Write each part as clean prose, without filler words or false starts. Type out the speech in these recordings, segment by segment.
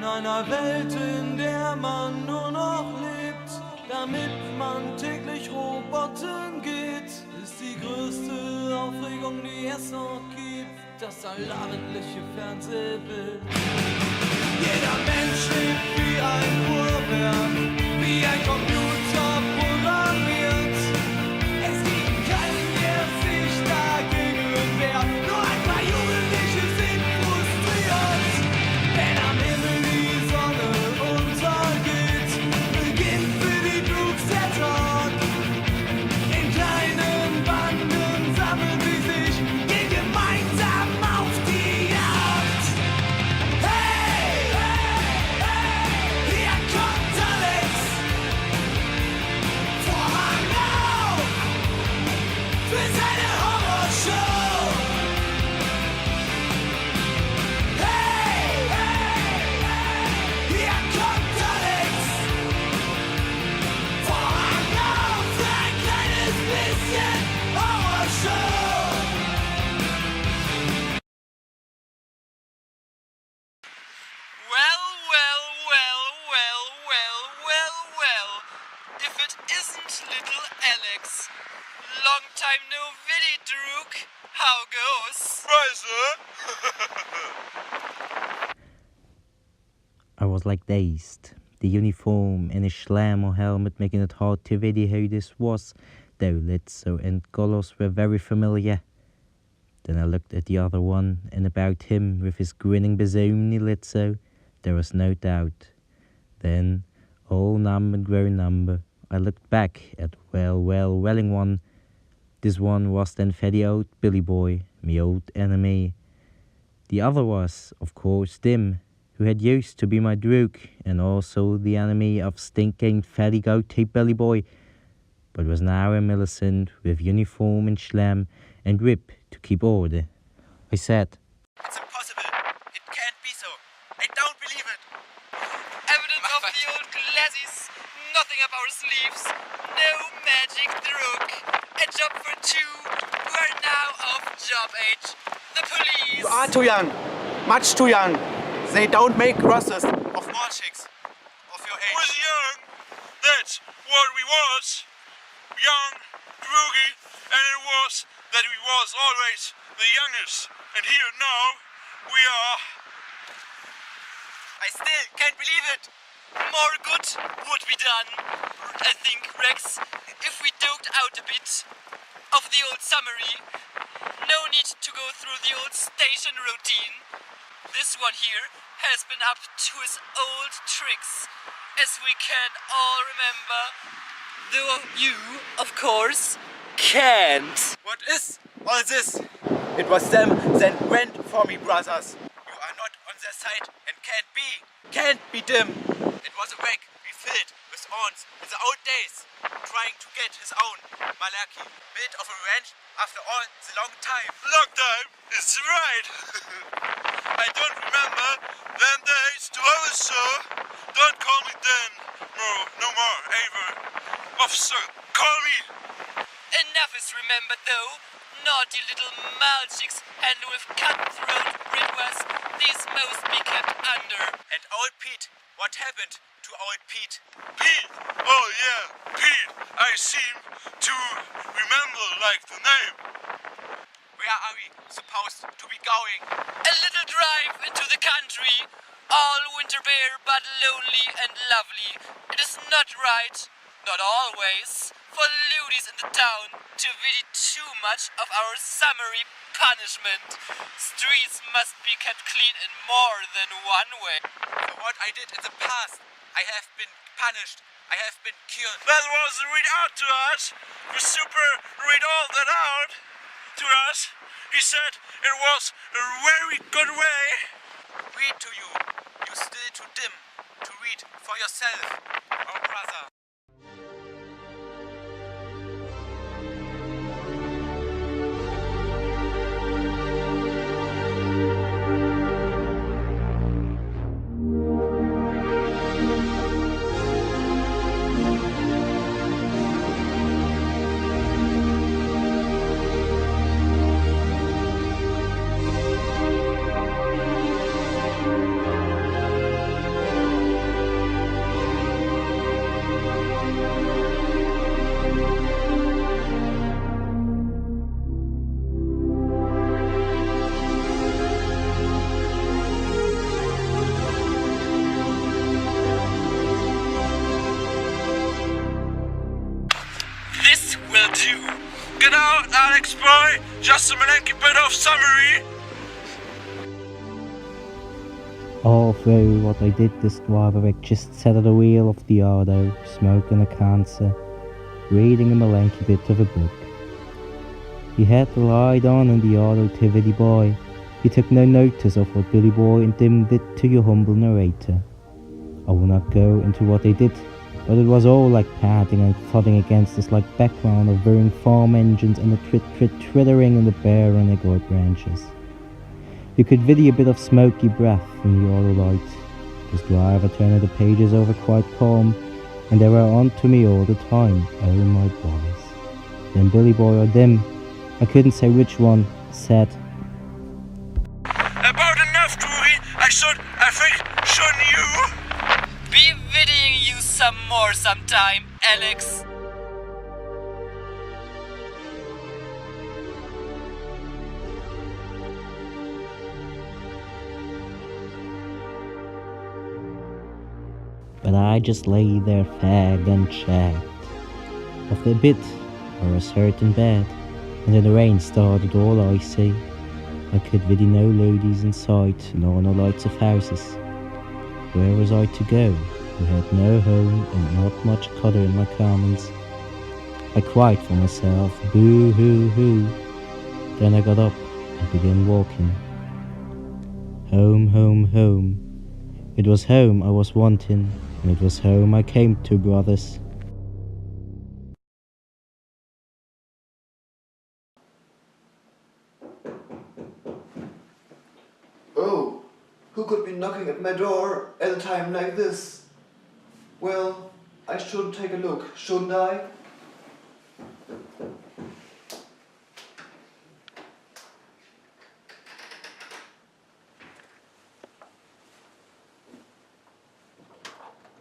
einer Welt, in der man nur noch lebt, damit man täglich Robotern geht, ist die größte Aufregung, die es noch gibt, das allabendliche Fernsehbild. Jeder Mensch lebt wie ein Uhrwerk, wie ein Computer programmiert. Es gibt keinen, der sich dagegen wehrt, nur ein paar Jugendliche sind frustriert. Wenn am Himmel die Sonne untergeht, beginnt für die Dukes der Tag. In kleinen Banden sammeln sie sich, gehen gemeinsam auf die Jagd. Hey, hey, hey, hier kommt Alex. Vorhang auf für seine Horrorshow. Hey, hey, hey, hier kommt Alex. Vorhang auf für ein kleines bisschen Horrorshow. Well, well, well, well, well, well, well. If it isn't little Alex. Long time no viddy, Drook. How goes? I was like dazed. The uniform and his Schlammer helmet making it hard to video who this was, though Lezola and Golos were very familiar. Then I looked at the other one, and about him with his grinning bazoonie Lezola, there was no doubt. Then, all number grown number, I looked back at welling one. This one was then Freddy old Billy Boy, me old enemy. The other was, of course, Dim, who had used to be my Drook, and also the enemy of stinking Freddy Goatee Billy Boy, but was now a Millicent with uniform and schlam and whip to keep order. I said, It's impossible. It can't be so. I don't believe it. Evidence of the old glassies. Nothing up our sleeves. No magic, Drook. A job for two who are now of job age. The police. You are too young. Much too young. They don't make rosters of more chicks of your age. Was young. That's what we was. Young, droogy, and it was that we was always the youngest. And here now we are. I still can't believe it. More good would be done, I think, Rex, if we doped out a bit of the old summary. No need to go through the old station routine. This one here has been up to his old tricks, as we can all remember, though you, of course, can't. What is all this? It was them that went for me, brothers. You are not on their side and can't be dim. It was a wreck we filled with awns in the old days, trying to get his own Malaki. Bit of a revenge after all the long time. Long time is right. I don't remember them days to also. Don't call me then. No more, ever. Officer, call me. Enough is remembered, though. Naughty little malchicks handle with cutthroat ridwas. These must be kept under. And old Pete, what happened to old Pete? Pete. Oh yeah, Pete. I seem to remember like the name. Where are we supposed to be going? A little drive into the country. All winter bare, but lonely and lovely. It is not right, not always, for ladies in the town to visit too much of our summary punishment. Streets must be kept clean in more than one way. For what I did in the past, I have been punished. I have been cured. That was read out to us. The super read all that out to us. He said it was a very good way. Read to you. You still too dim to read for yourself, oh brother. told you. Get out, Alex boy. Just a malenky bit of summary. All through what I did, this Quaverwick just sat at the wheel of the auto, smoking a cancer, reading a malenky bit of a book. He had the light on in the auto to Billy Boy. He took no notice of what Billy Boy and Dim did to your humble narrator. I will not go into what they did, but it was all like panting and thudding against this like background of whirring farm engines and the twittering in the bare and agor branches. You could vidi a bit of smoky breath in the auto light. This driver turned the pages over quite calm, and they were on to me all the time, oh my boys. Then Billy Boy or Dim, I couldn't say which one, said, About enough, Drury. I think, shouldn't you? Be videoing you some more sometime, Alex. but I just lay there fagged and shagged. Of the bit, or a certain bed, and then the rain started all icy. I could vidi no ladies in sight, nor no lights of houses. Where was I to go, who had no home and not much colour in my commons? I cried for myself, boo hoo hoo. Then I got up and began walking. Home, home, home. It was home I was wanting, and it was home I came to, brothers. Oh, who could be knocking at my door at a time like this? Well, I should take a look, shouldn't I?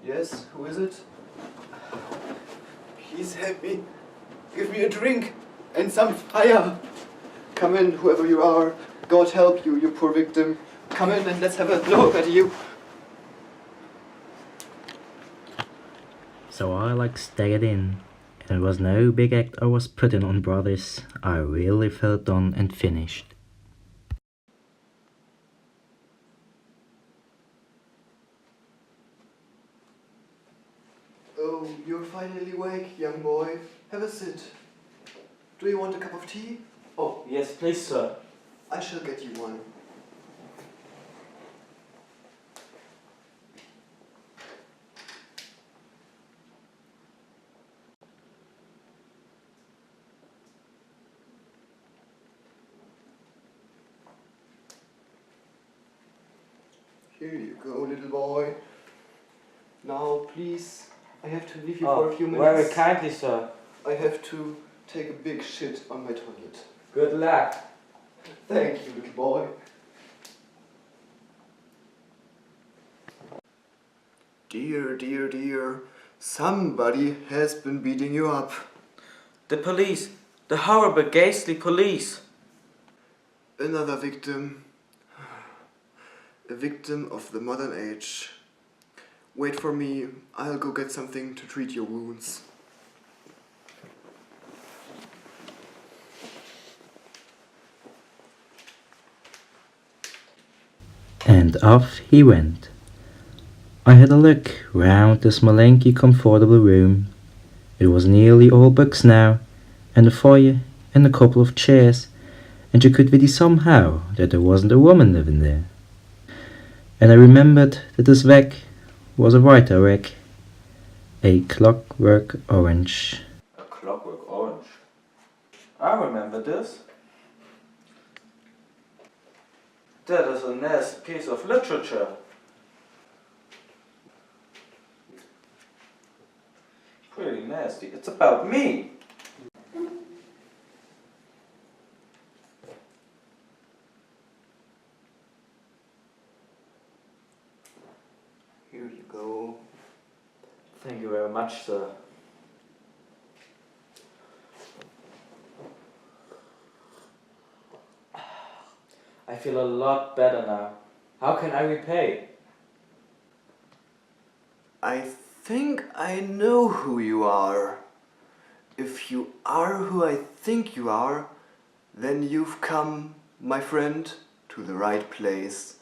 Yes, who is it? Please help me. Give me a drink and some fire. Come in, whoever you are. God help you, you poor victim. Come in and let's have a look at you. So I stayed in, and it was no big act I was putting on, brothers. I really felt done and finished. Oh, you're finally awake, young boy. Have a sit. Do you want a cup of tea? Oh, yes, please, sir. I shall get you one. Here you go, little boy. Now, please, I have to leave you for a few minutes. Very kindly, sir. I have to take a big shit on my toilet. Good luck. Thank you, little boy. Dear, dear, dear, somebody has been beating you up. The police. The horrible, ghastly police. Another victim. A victim of the modern age. Wait for me, I'll go get something to treat your wounds. And off he went. I had a look round this malenky comfortable room. It was nearly all books now, and a fire and a couple of chairs, and you could vidi somehow that there wasn't a woman living there. And I remembered that this wreck was a writer wreck, a Clockwork orange. A Clockwork orange. I remember this. That is a nasty piece of literature. Pretty nasty. It's about me. Here you go. Thank you very much, sir. I feel a lot better now. How can I repay? I think I know who you are. If you are who I think you are, then you've come, my friend, to the right place.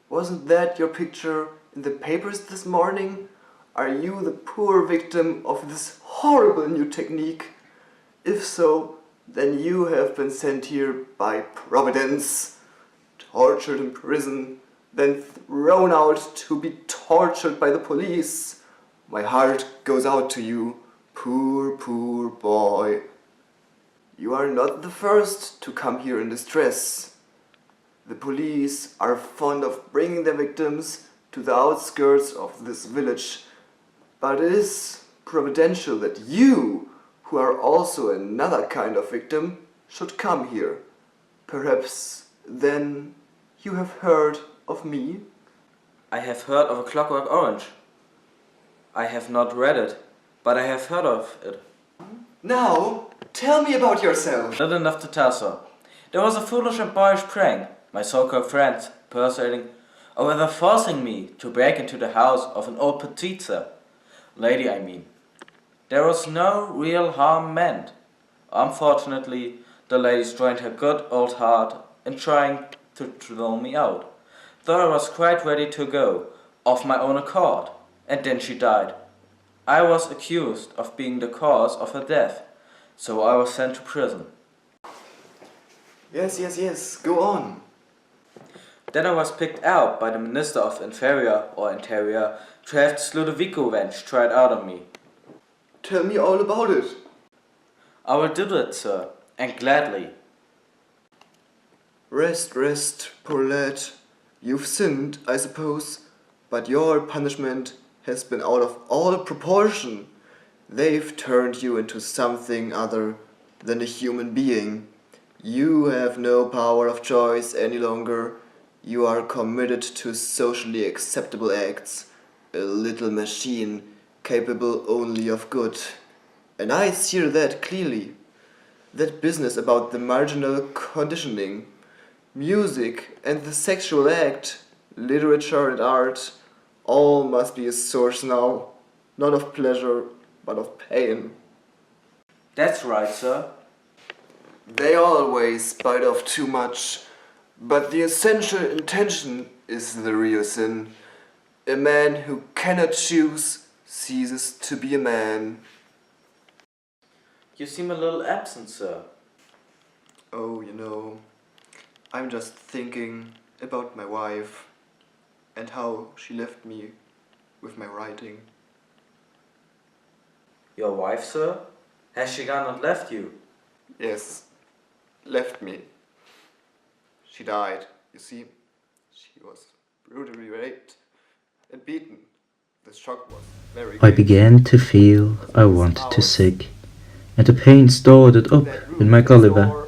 Wasn't that your picture in the papers this morning? Are you the poor victim of this horrible new technique? If so, then you have been sent here by Providence, tortured in prison, then thrown out to be tortured by the police. My heart goes out to you, poor, poor boy. You are not the first to come here in distress. The police are fond of bringing their victims to the outskirts of this village, but it is providential that you, who are also another kind of victim, should come here. Perhaps then you have heard of me? I have heard of a Clockwork Orange. I have not read it, but I have heard of it. Now, tell me about yourself. Not enough to tell, sir. There was a foolish and boyish prank, my so-called friends persuading, or rather forcing me to break into the house of an old petitza. Lady, I mean. There was no real harm meant. Unfortunately, the lady strained her good old heart in trying to throw me out, though I was quite ready to go, of my own accord, and then she died. I was accused of being the cause of her death, so I was sent to prison. Yes, go on. Then I was picked out by the Minister of Inferior or Interior to have this Ludovico wench tried out on me. Tell me all about it. I will do that, sir, and gladly. Rest, poor lad. You've sinned, I suppose, but your punishment has been out of all proportion. They've turned you into something other than a human being. You have no power of choice any longer. You are committed to socially acceptable acts, a little machine capable only of good. And I see that clearly. That business about the marginal conditioning, music and the sexual act, literature and art, all must be a source now, not of pleasure, but of pain. That's right, sir. They always bite off too much, but the essential intention is the real sin. A man who cannot choose ceases to be a man. You seem a little absent, sir. Oh, I'm just thinking about my wife and how she left me with my writing. Your wife, sir? Has she gone and left you? Yes, left me. She died, you see. She was brutally raped and beaten. The shock was very I great. began to feel I wanted to sick, and the pain started up in my Gulliver.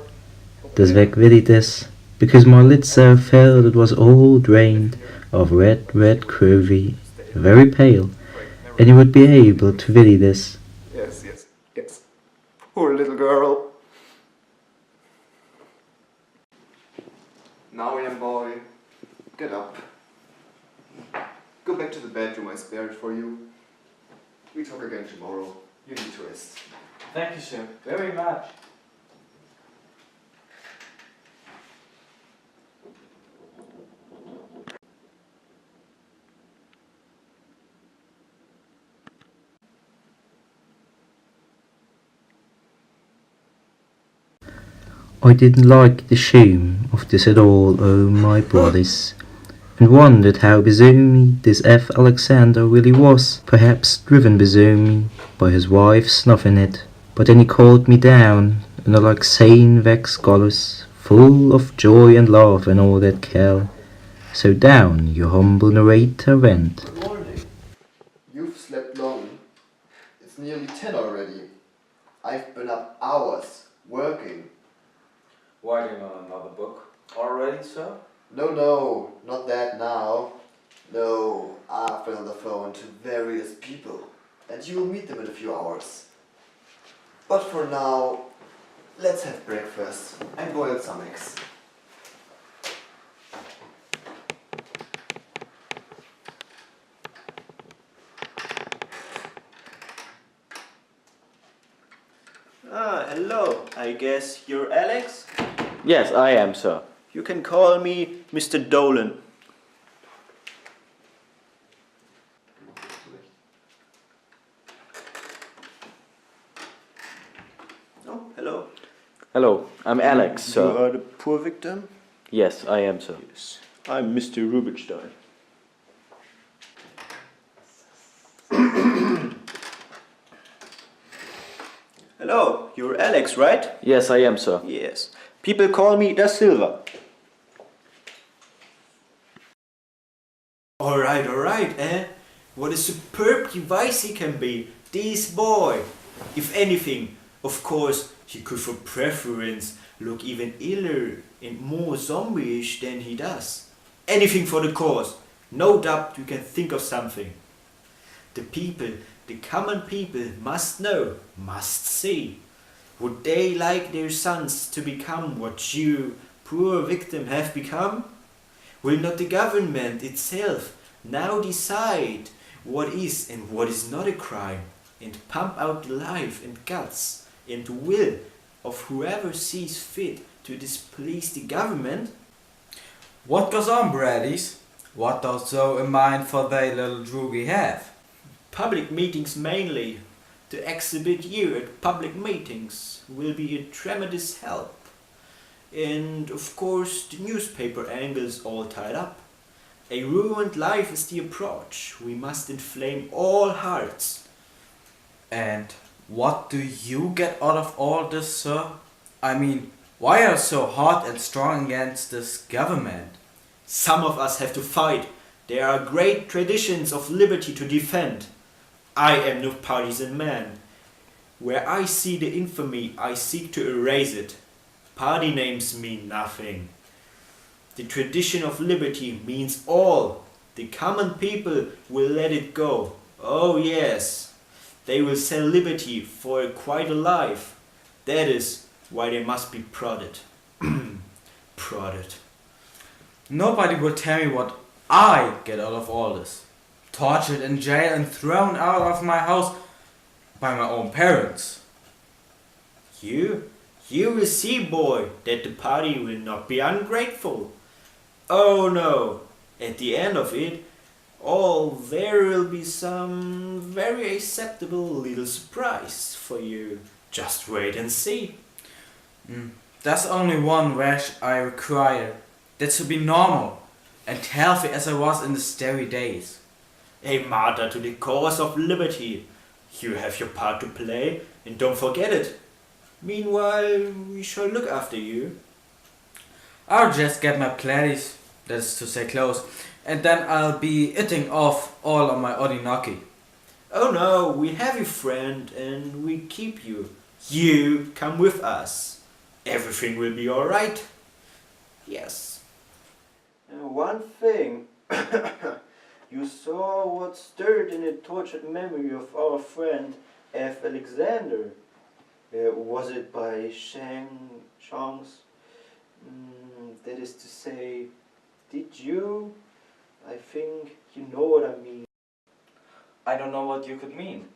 Desweg will ich this, because my lid so felt it was all drained of red crovy, very pale, and you would be able to willy this. Yes. Poor little girl. Now, young boy, get up. Go back to the bedroom I spared for you. We talk again tomorrow. You need to rest. Thank you, sir, very much. I didn't like the shame of this at all, oh my bodies, and wondered how bezoomy this F. Alexander really was, perhaps driven bezoomy by his wife snuffing it. But then he called me down, and I like sane vex scholars, full of joy and love and all that care. So down your humble narrator went. Good morning. You've slept long. It's nearly 10 already. I've been up hours, working. Writing on another book already, sir? No, not that now. No, I've been on the phone to various people, and you'll meet them in a few hours. But for now, let's have breakfast and boil some eggs. hello. I guess you're Alex? Yes, I am, sir. You can call me Mr. Dolan. Oh, hello. Hello, I'm Alex, You sir. are the poor victim? Yes, I am, sir. Yes. I'm Mr. Rubinstein. Hello, you're Alex, right? Yes, I am, sir. Yes. People call me Da Silva. Alright, eh? What a superb device he can be, this boy. If anything, of course, he could for preference look even iller and more zombie-ish than he does. Anything for the cause. No doubt you can think of something. The people, the common people must know, must see. Would they like their sons to become what you, poor victim, have become? Will not the government itself now decide what is and what is not a crime, and pump out the life and guts and will of whoever sees fit to displease the government? What goes on, Braddies? What does thou in mind for thy little droogie have? Public meetings mainly. To exhibit you at public meetings will be a tremendous help. And of course the newspaper angle's all tied up. A ruined life is the approach. We must inflame all hearts. And what do you get out of all this, sir? I mean, why are you so hot and strong against this government? Some of us have to fight. There are great traditions of liberty to defend. I am no partisan man. Where I see the infamy, I seek to erase it. Party names mean nothing. The tradition of liberty means all. The common people will let it go. Oh yes, they will sell liberty for quite a life. That is why they must be prodded. Prodded. Nobody will tell me what I get out of all this. Tortured in jail and thrown out of my house by my own parents. You will see, boy, that the party will not be ungrateful. Oh no, at the end of it all there will be some very acceptable little surprise for you. Just wait and see. There's only one wish I require. That's to be normal and healthy as I was in the starry days. A martyr to the cause of liberty. You have your part to play and don't forget it. Meanwhile, we shall look after you. I'll just get my platties, that is to say clothes, and then I'll be eating off all of my odinoki. Oh no, we have you, friend, and we keep you. You come with us. Everything will be alright. Yes. One thing. You saw what stirred in the tortured memory of our friend F. Alexander. Was it by Shangs? That is to say, did you? I think you know what I mean. I don't know what you could mean.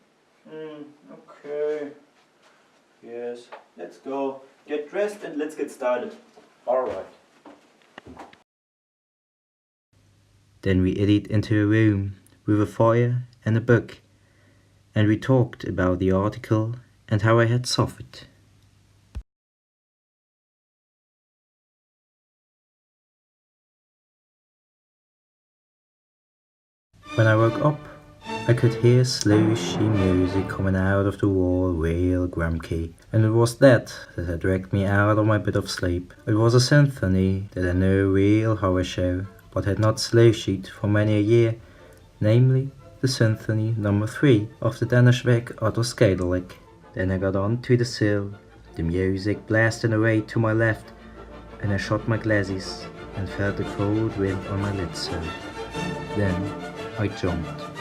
Okay. Yes, let's go. Get dressed and let's get started. Alright. Then we edit into a room with a fire and a book, and we talked about the article and how I had suffered. When I woke up, I could hear slushy music coming out of the wall real grumpy, and it was that had dragged me out of my bit of sleep. It was a symphony that I knew a real horror show, but had not slushied for many a year, namely the Symphony No. 3 of the Danish Weg Otto Skadelig. Then I got on to the sill, the music blasting away to my left, and I shut my glasses and felt the cold wind on my lids. Then I jumped.